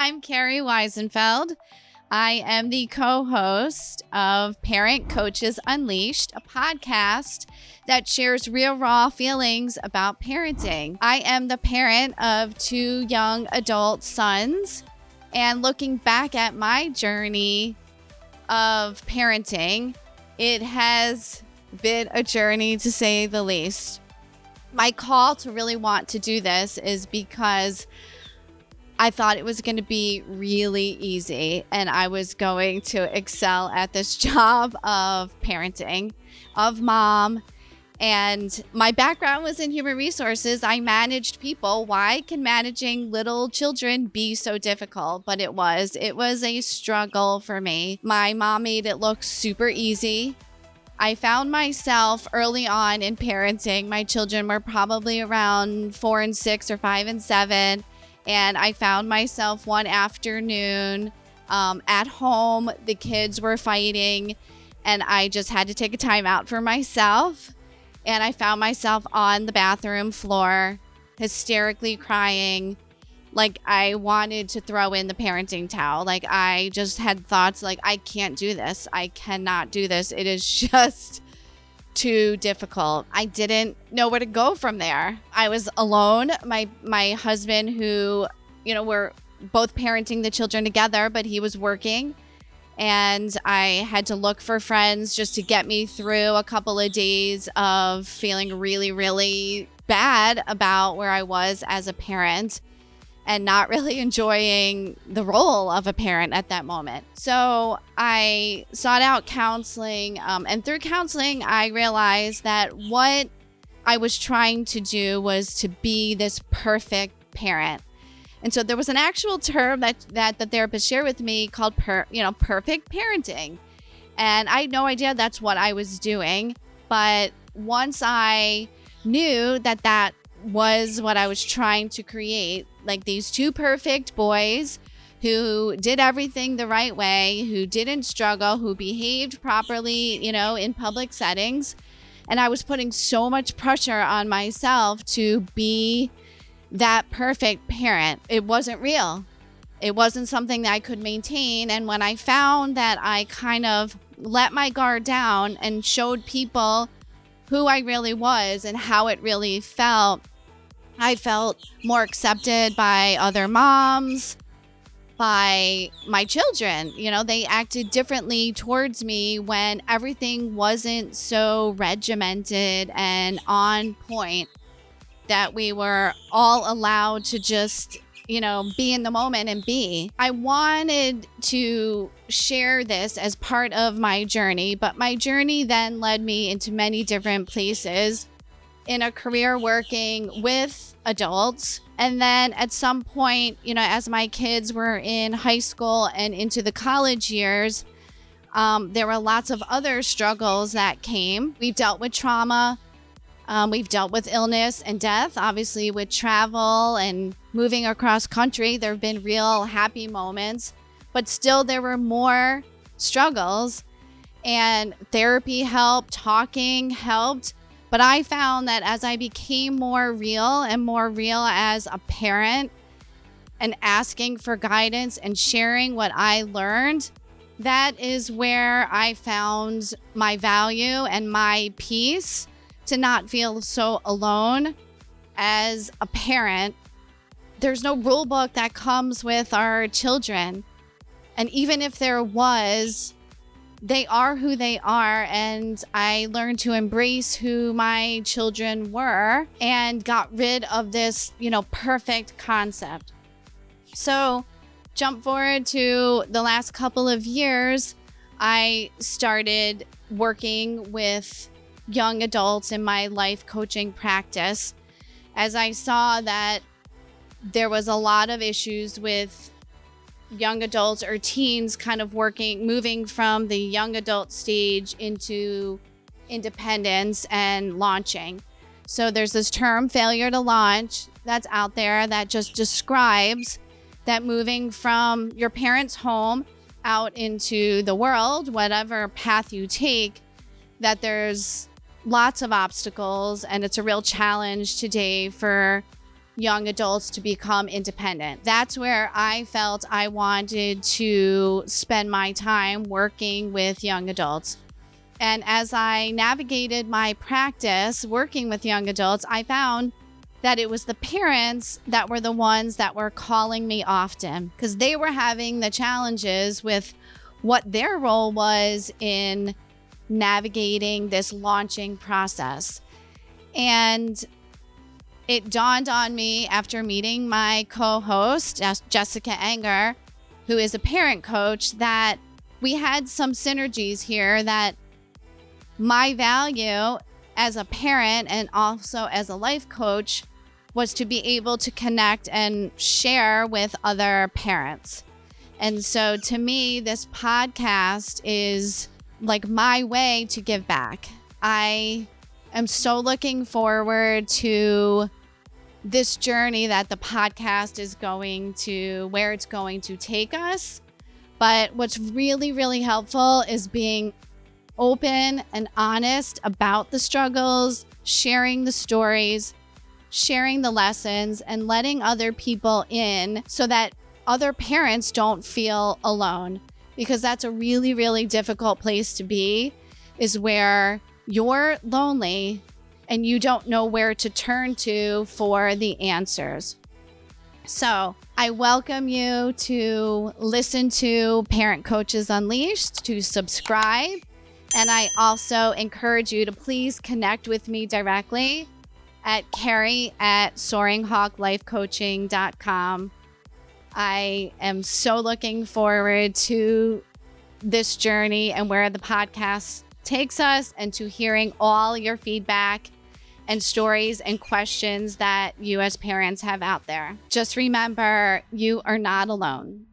I'm Carrie Wiesenfeld. I am the co-host of Parent Coaches Unleashed, a podcast that shares real, raw feelings about parenting. I am the parent of 2 young adult sons, and looking back at my journey of parenting, it has been a journey to say the least. My call to really want to do this is because I thought it was going to be really easy and I was going to excel at this job of parenting, of mom. And my background was in human resources. I managed people. Why can managing little children be so difficult? But it was a struggle for me. My mom made it look super easy. I found myself early on in parenting. My children were probably around 4 and 6 or 5 and 7. And I found myself one afternoon at home. The kids were fighting and I just had to take a time out for myself. And I found myself on the bathroom floor, hysterically crying. Like I wanted to throw in the parenting towel. Like I just had thoughts like, I can't do this. I cannot do this. It is just too difficult. I didn't know where to go from there. I was alone. My husband, who, we're both parenting the children together, but he was working. And I had to look for friends just to get me through a couple of days of feeling really, really bad about where I was as a parent and not really enjoying the role of a parent at that moment. So I sought out counseling, and through counseling, I realized that what I was trying to do was to be this perfect parent. And so there was an actual term that the therapist shared with me called perfect parenting. And I had no idea that's what I was doing. But once I knew that was what I was trying to create, like these 2 perfect boys who did everything the right way, who didn't struggle, who behaved properly, in public settings. And I was putting so much pressure on myself to be that perfect parent. It wasn't real. It wasn't something that I could maintain. And when I found that I kind of let my guard down and showed people who I really was and how it really felt, I felt more accepted by other moms, by my children. They acted differently towards me when everything wasn't so regimented and on point, that we were all allowed to just, be in the moment and be. I wanted to share this as part of my journey, but my journey then led me into many different places in a career working with adults. And then at some point, as my kids were in high school and into the college years, there were lots of other struggles that came. We've dealt with trauma. We've dealt with illness and death, obviously with travel and moving across country. There have been real happy moments, but still there were more struggles, and therapy helped, talking helped. But I found that as I became more real as a parent and asking for guidance and sharing what I learned, that is where I found my value and my peace to not feel so alone as a parent. There's no rule book that comes with our children. And even if there was, they are who they are. And I learned to embrace who my children were and got rid of this, perfect concept. So jump forward to the last couple of years, I started working with young adults in my life coaching practice, as I saw that there was a lot of issues with young adults or teens kind of moving from the young adult stage into independence and launching. So there's this term, failure to launch, that's out there that just describes that moving from your parents' home out into the world, whatever path you take, that there's lots of obstacles, and it's a real challenge today for young adults to become independent. That's where I felt I wanted to spend my time working with young adults. And as I navigated my practice working with young adults, I found that it was the parents that were the ones that were calling me often because they were having the challenges with what their role was in navigating this launching process. And it dawned on me after meeting my co-host, Jessica Enger, who is a parent coach, that we had some synergies here, that my value as a parent and also as a life coach was to be able to connect and share with other parents. And so to me, this podcast is like my way to give back. I am so looking forward to this journey that the podcast is going to, where it's going to take us. But what's really, really helpful is being open and honest about the struggles, sharing the stories, sharing the lessons, and letting other people in so that other parents don't feel alone. Because that's a really, really difficult place to be, is where you're lonely and you don't know where to turn to for the answers. So I welcome you to listen to Parent Coaches Unleashed, to subscribe. And I also encourage you to please connect with me directly at Carrie@SoaringHawkLifeCoaching.com. I am so looking forward to this journey and where the podcast takes us, and to hearing all your feedback and stories and questions that you as parents have out there. Just remember, you are not alone.